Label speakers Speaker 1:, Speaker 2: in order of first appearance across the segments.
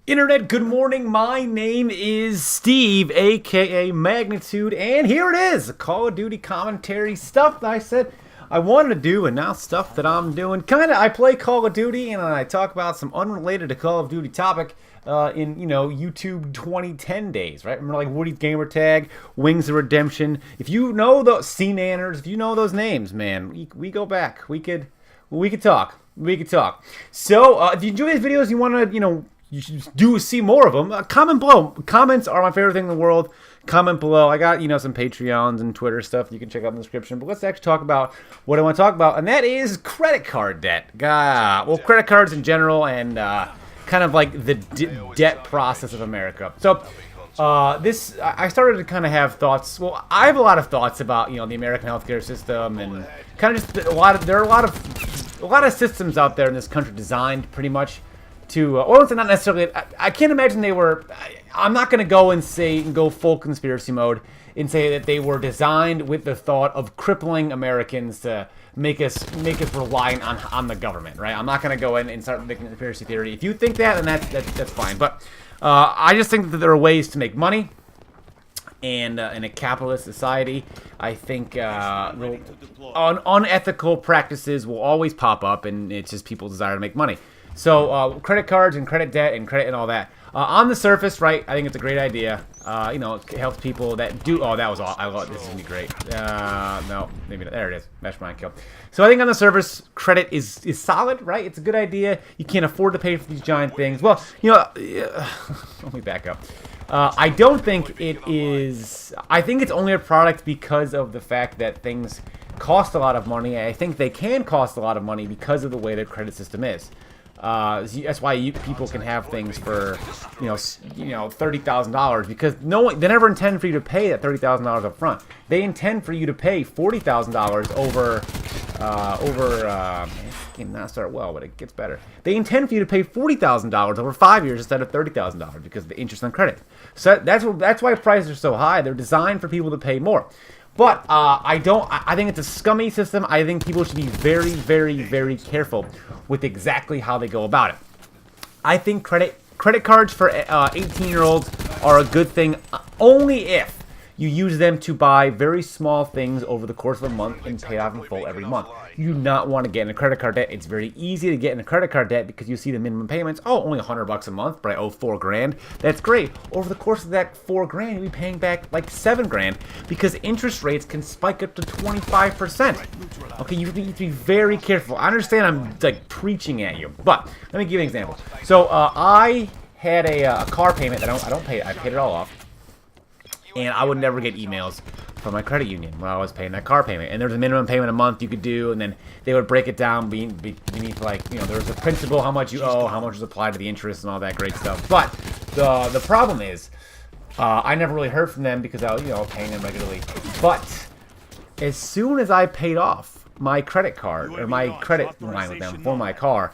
Speaker 1: Internet, good morning. My name is Steve, aka Magnitude, and here it is, Call of Duty commentary stuff that I said I wanted to do, and now stuff that I'm doing. I play Call of Duty, and I talk about some unrelated to Call of Duty topic in, YouTube 2010 days, right? Remember, like Woody's Gamertag, Wings of Redemption. If you know those C-Nanners, if you know those names, man, we go back. We could talk. So, if you enjoy these videos, you want to, you should see more of them. Comment below. Comments are my favorite thing in the world. Comment below. I got, some Patreons and Twitter stuff you can check out in the description. But let's actually talk about what I want to talk about, and that is credit card debt. Well, credit cards in general, and kind of like the debt process of America. So, I started to kind of have thoughts. Well, I have a lot of thoughts about, the American healthcare system, and kind of just there are a lot of systems out there in this country designed pretty much to, or not necessarily, I can't imagine they were, I'm not going to go and go full conspiracy mode and say that they were designed with the thought of crippling Americans to make us reliant on the government, right? I'm not going to go in and start making a conspiracy theory. If you think that, then that's fine. But I just think that there are ways to make money. And in a capitalist society, I think unethical practices will always pop up, and it's just people's desire to make money. So credit cards and credit debt and credit and all that. On the surface, right, I think it's a great idea. It helps people that do. Oh, that was all. I love this. Is gonna be great. No, maybe not. There it is. Mastermind kill. So I think on the surface, credit is solid, right? It's a good idea. You can't afford to pay for these giant things. Well, let me back up. I don't think it is. I think it's only a product because of the fact that things cost a lot of money. I think they can cost a lot of money because of the way their credit system is. That's why people can have things for, $30,000, because they never intend for you to pay that $30,000 up front. They intend for you to pay $40,000 over. This game not start well, but it gets better. They intend for you to pay $40,000 over 5 years instead of $30,000 because of the interest on credit. So that's why prices are so high. They're designed for people to pay more. But I think it's a scummy system. I think people should be very, very, very careful with exactly how they go about it. I think credit cards for 18-year-olds are a good thing only if you use them to buy very small things over the course of a month and pay off in full every month. You do not want to get in a credit card debt. It's very easy to get in a credit card debt because you see the minimum payments. Oh, only $100 a month, but I owe $4 grand. That's great. Over the course of that $4 grand, you'll be paying back like $7 grand because interest rates can spike up to 25%. Okay, you need to be very careful. I understand I'm like preaching at you, but let me give you an example. So I had a car payment that I don't pay. I paid it all off. And I would never get emails from my credit union when I was paying that car payment. And there was a minimum payment a month you could do, and then they would break it down beneath, like, there was a principal, how much you owe, how much is applied to the interest, and all that great stuff. But the problem is, I never really heard from them because I was, paying them regularly. But as soon as I paid off my credit card, or my credit line with them for my car,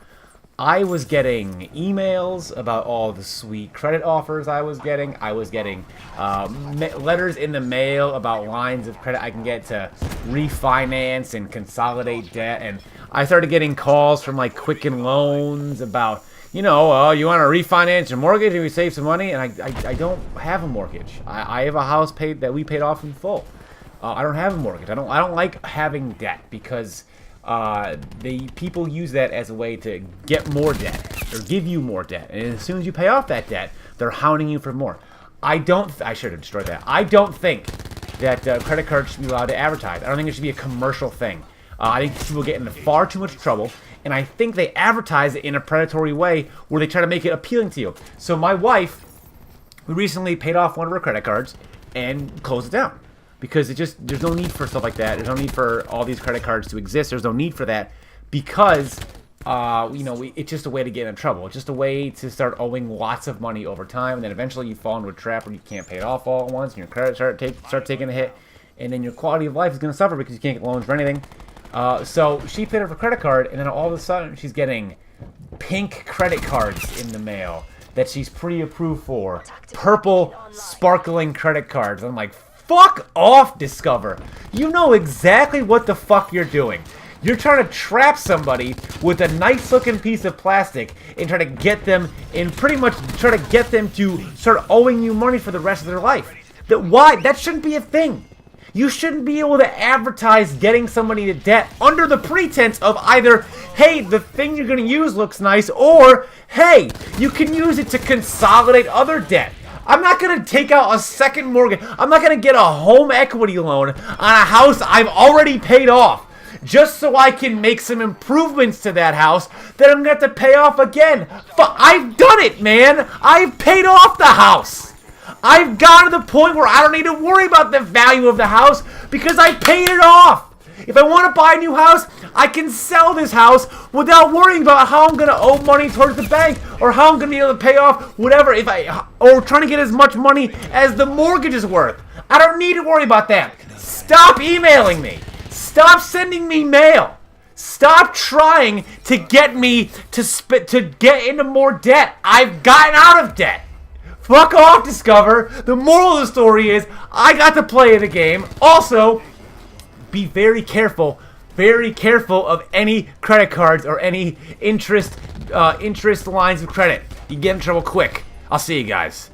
Speaker 1: I was getting emails about all the sweet credit offers I was getting. I was getting letters in the mail about lines of credit I can get to refinance and consolidate debt. And I started getting calls from like Quicken Loans about, you want to refinance your mortgage and we save some money. And I don't have a mortgage. I have a house that we paid off in full. I don't have a mortgage. I don't like having debt because people use that as a way to get more debt or give you more debt, and as soon as you pay off that debt, they're hounding you for more. I should have destroyed that. I don't think that credit cards should be allowed to advertise. I don't think it should be a commercial thing. I think people get into far too much trouble, and I think they advertise it in a predatory way where they try to make it appealing to you. So my wife, we recently paid off one of her credit cards and closed it down. Because there's no need for stuff like that. There's no need for all these credit cards to exist. There's no need for that because, it's just a way to get in trouble. It's just a way to start owing lots of money over time, and then eventually you fall into a trap where you can't pay it off all at once, and your credit start taking a hit, and then your quality of life is going to suffer because you can't get loans for anything. So she paid off her credit card, and then all of a sudden she's getting pink credit cards in the mail that she's pre-approved for. Purple, sparkling credit cards. I'm like, fuck off, Discover. You know exactly what the fuck you're doing. You're trying to trap somebody with a nice looking piece of plastic and try to get them to start owing you money for the rest of their life. That shouldn't be a thing. You shouldn't be able to advertise getting somebody to debt under the pretense of either, hey, the thing you're going to use looks nice, or, hey, you can use it to consolidate other debt. I'm not going to take out a second mortgage. I'm not going to get a home equity loan on a house I've already paid off just so I can make some improvements to that house that I'm going to have to pay off again. I've done it, man. I've paid off the house. I've gotten to the point where I don't need to worry about the value of the house because I paid it off. If I want to buy a new house, I can sell this house without worrying about how I'm going to owe money towards the bank or how I'm going to be able to pay off whatever, or trying to get as much money as the mortgage is worth. I don't need to worry about that. Stop emailing me. Stop sending me mail. Stop trying to get me to get into more debt. I've gotten out of debt. Fuck off, Discover. The moral of the story is I got to play the game. Also, be very careful of any credit cards or any interest lines of credit. You get in trouble quick. I'll see you guys.